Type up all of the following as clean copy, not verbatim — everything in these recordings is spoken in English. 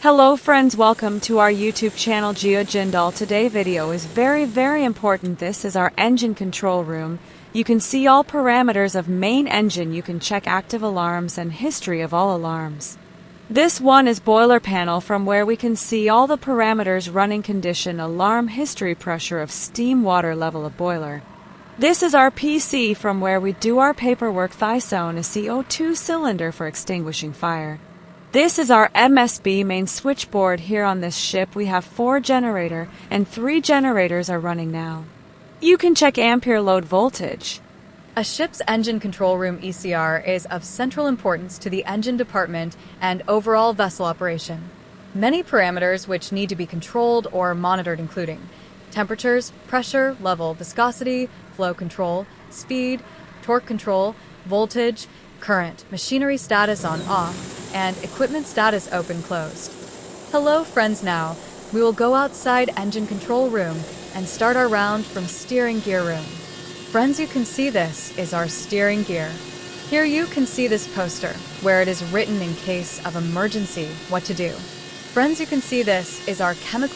Hello friends, welcome to our YouTube channel GeoJindal. Today video is very important. This is our engine control room. You can see all parameters of main engine. You can check active alarms and history of all alarms. This one is boiler panel, from where we can see all the parameters: running condition, alarm, history, pressure of steam, water level of boiler. This is our PC, from where we do our paperwork. Thysone, a CO2 cylinder for extinguishing fire. This is our MSB main switchboard. Here on this ship we have 4 generator and 3 generators are running now. You can check ampere load voltage. A ship's engine control room ECR is of central importance to the engine department and overall vessel operation. Many parameters which need to be controlled or monitored, including temperatures, pressure, level, viscosity, flow control, speed, torque control, voltage, current, machinery status on off, and equipment status open closed. Hello friends, now we will go outside engine control room and start our round from steering gear room. Friends, you can see this is our steering gear. Here you can see this poster where it is written in case of emergency what to do. Friends, you can see this is our chemical.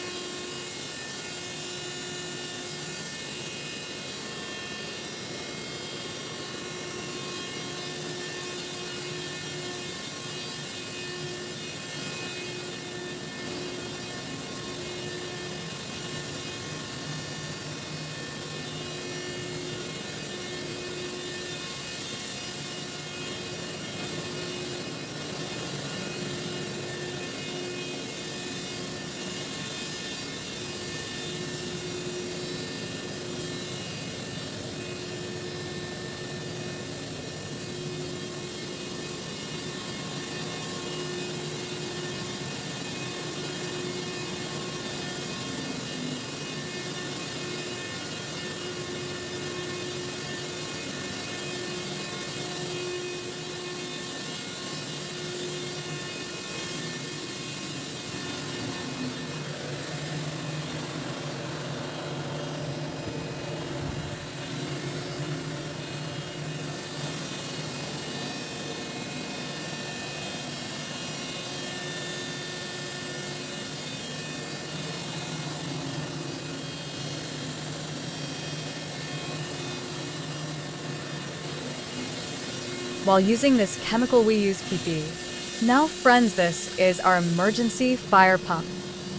While using this chemical we use PP. Now friends, this is our emergency fire pump.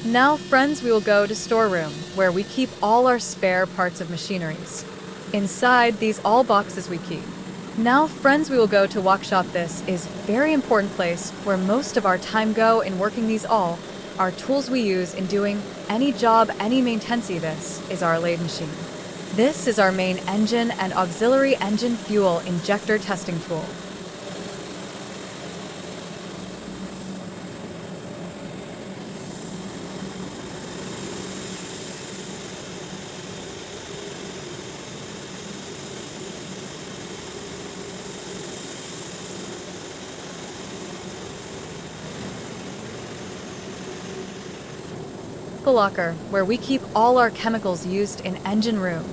Now friends, we will go to storeroom where we keep all our spare parts of machineries. Inside these all boxes we keep. Now friends, we will go to workshop. This is very important place where most of our time go in working these all. Our tools we use in doing any job, any maintenance. This is our lathe machine. This is our main engine and auxiliary engine fuel injector testing tool. The locker, where we keep all our chemicals used in engine room.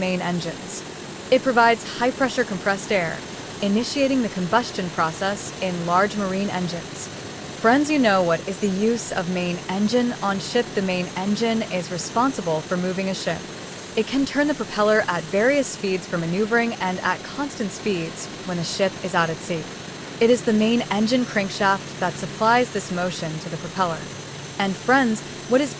main engines. It provides high-pressure compressed air, initiating the combustion process in large marine engines. Friends, you know what is the use of main engine on ship. The main engine is responsible for moving a ship. It can turn the propeller at various speeds for maneuvering and at constant speeds when a ship is out at sea. It is the main engine crankshaft that supplies this motion to the propeller. And friends, what is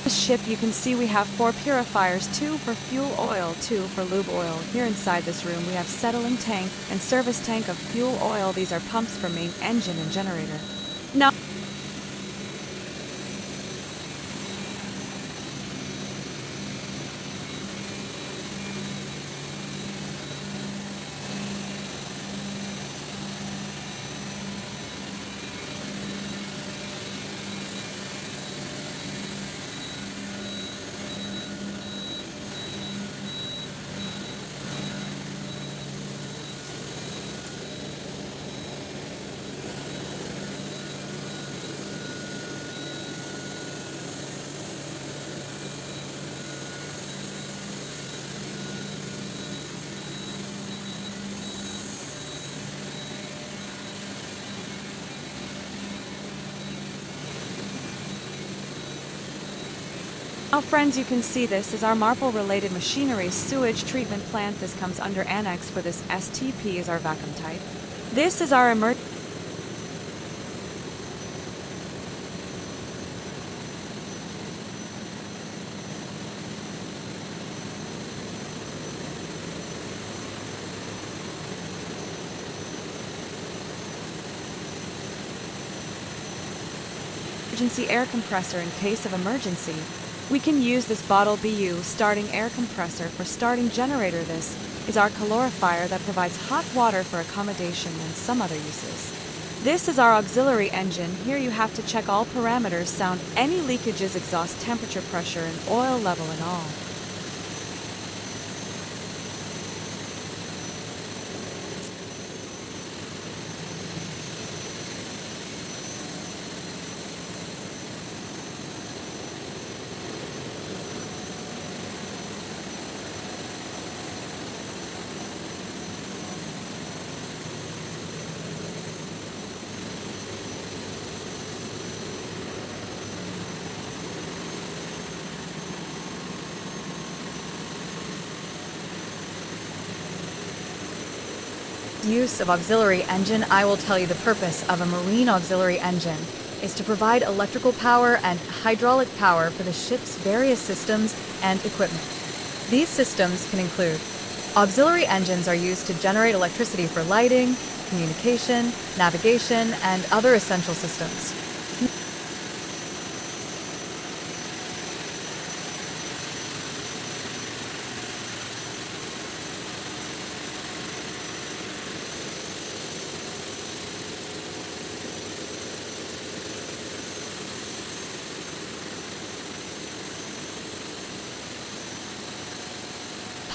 This ship, you can see we have 4 purifiers, 2 for fuel oil, 2 for lube oil. Here inside this room we have settling tank and service tank of fuel oil. These are pumps for main engine and generator. Now friends, you can see this is our MARPL-related machinery sewage treatment plant. This comes under annex for this. STP is our vacuum type. This is our emergency air compressor in case of emergency. We can use this bottle BU starting air compressor for starting generator. This is our calorifier that provides hot water for accommodation and some other uses. This is our auxiliary engine. Here you have to check all parameters, sound, any leakages, exhaust temperature, pressure, and oil level and all. use of auxiliary engine, I will tell you the purpose of a marine auxiliary engine is to provide electrical power and hydraulic power for the ship's various systems and equipment. These systems can include auxiliary engines are used to generate electricity for lighting, communication, navigation, and other essential systems.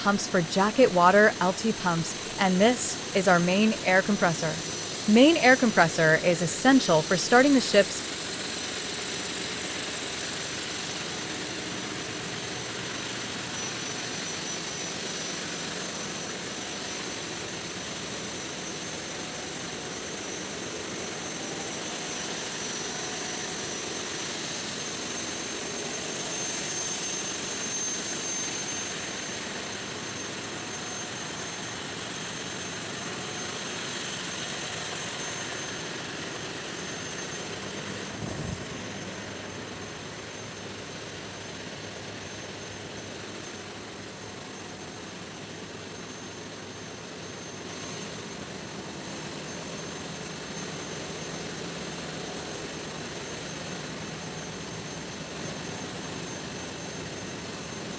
Pumps for jacket water, LT pumps, and this is our main air compressor. Main air compressor is essential for starting the ship's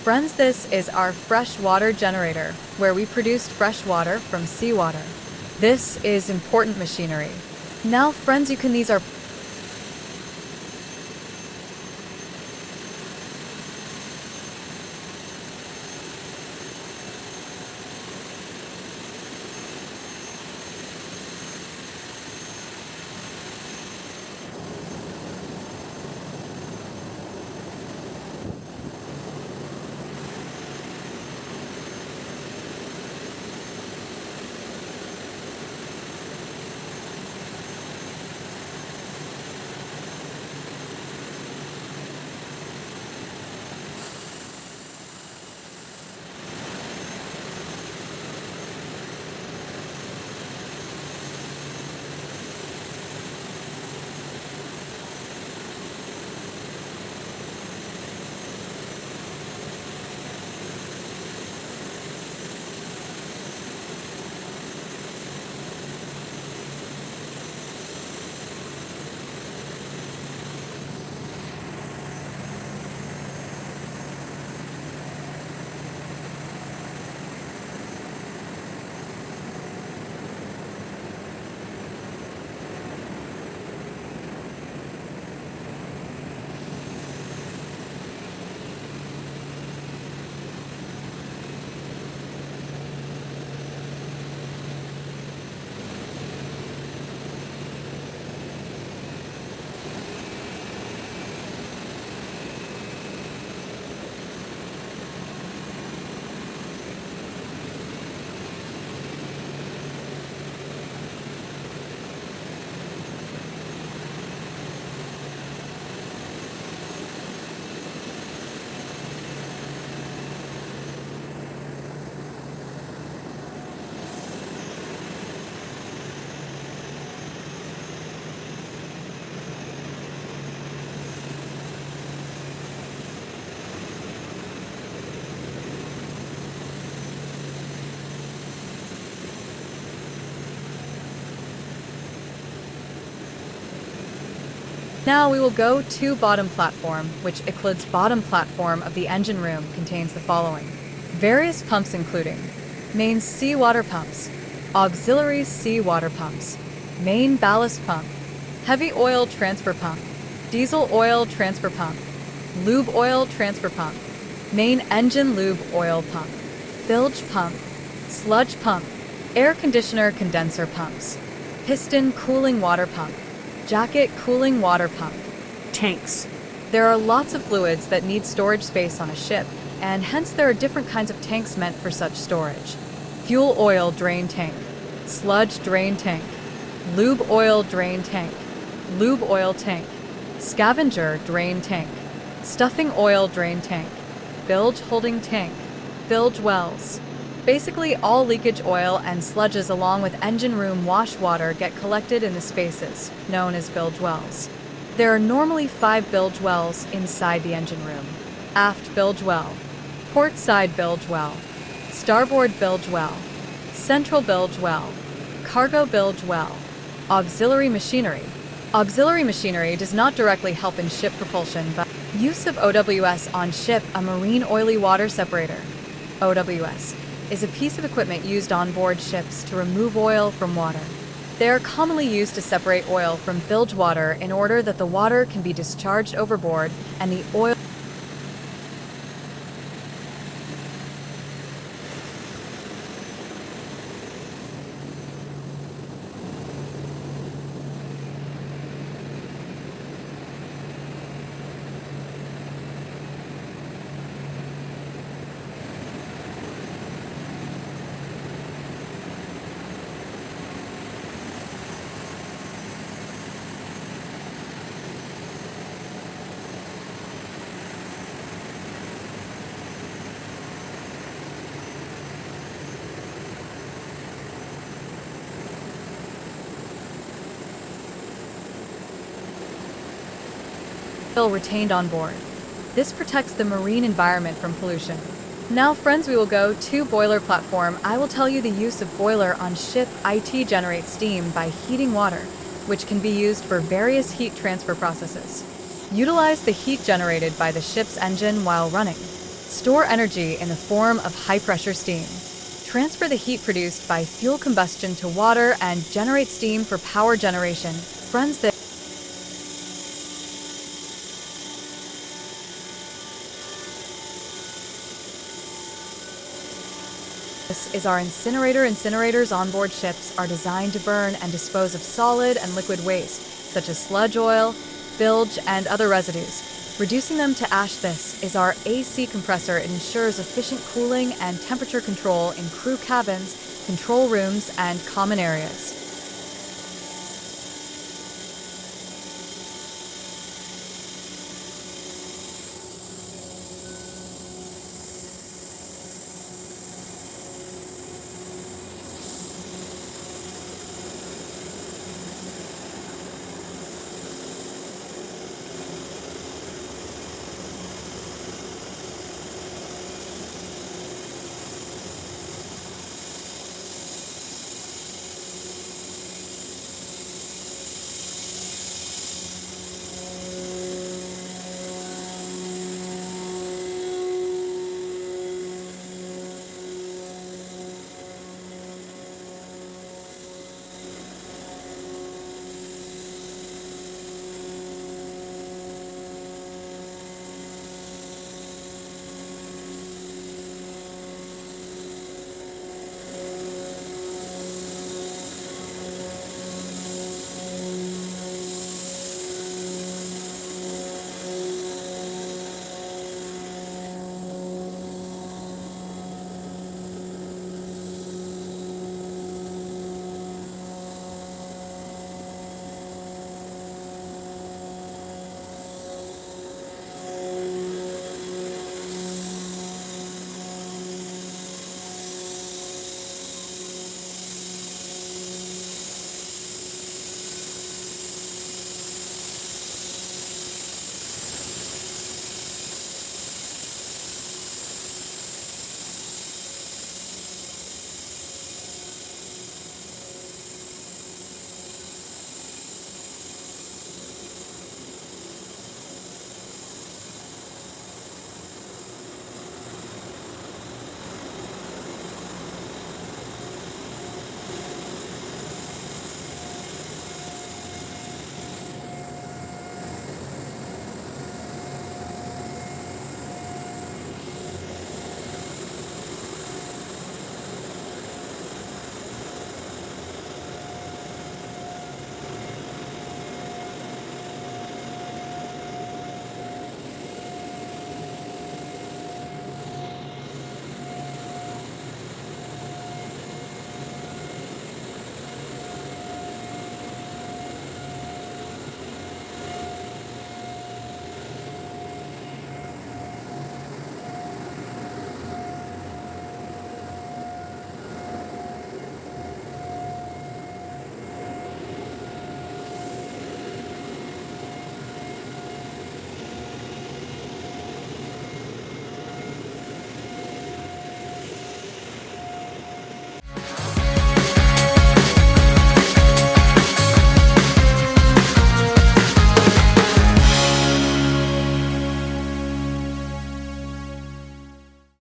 Friends, this is our freshwater generator, where we produced fresh water from seawater. This is important machinery. Now, friends, these are Now we will go to bottom platform, which includes bottom platform of the engine room contains the following. Various pumps including main seawater pumps, auxiliary seawater pumps, main ballast pump, heavy oil transfer pump, diesel oil transfer pump, lube oil transfer pump, main engine lube oil pump, bilge pump, sludge pump, air conditioner condenser pumps, piston cooling water pump, jacket cooling water pump, tanks. There are lots of fluids that need storage space on a ship, and hence there are different kinds of tanks meant for such storage. Fuel oil drain tank, sludge drain tank, lube oil drain tank, lube oil tank, scavenger drain tank, stuffing oil drain tank, bilge holding tank, bilge wells. Basically, all leakage oil and sludges along with engine room wash water get collected in the spaces, known as bilge wells. There are normally 5 bilge wells inside the engine room. Aft bilge well, port side bilge well, starboard bilge well, central bilge well, cargo bilge well, auxiliary machinery. Auxiliary machinery does not directly help in ship propulsion, but use of OWS on ship, a marine oily water separator. OWS is a piece of equipment used on board ships to remove oil from water. They are commonly used to separate oil from bilge water in order that the water can be discharged overboard and the oil retained on board. This protects the marine environment from pollution. Now, friends, we will go to boiler platform. I will tell you the use of boiler on ship. IT generates steam by heating water, which can be used for various heat transfer processes. Utilize the heat generated by the ship's engine while running. Store energy in the form of high-pressure steam. transfer the heat produced by fuel combustion to water and generate steam for power generation. Friends, this is our incinerator. Incinerators on board ships are designed to burn and dispose of solid and liquid waste, such as sludge oil, bilge, and other residues, reducing them to ash. This is our AC compressor. It ensures efficient cooling and temperature control in crew cabins, control rooms, and common areas.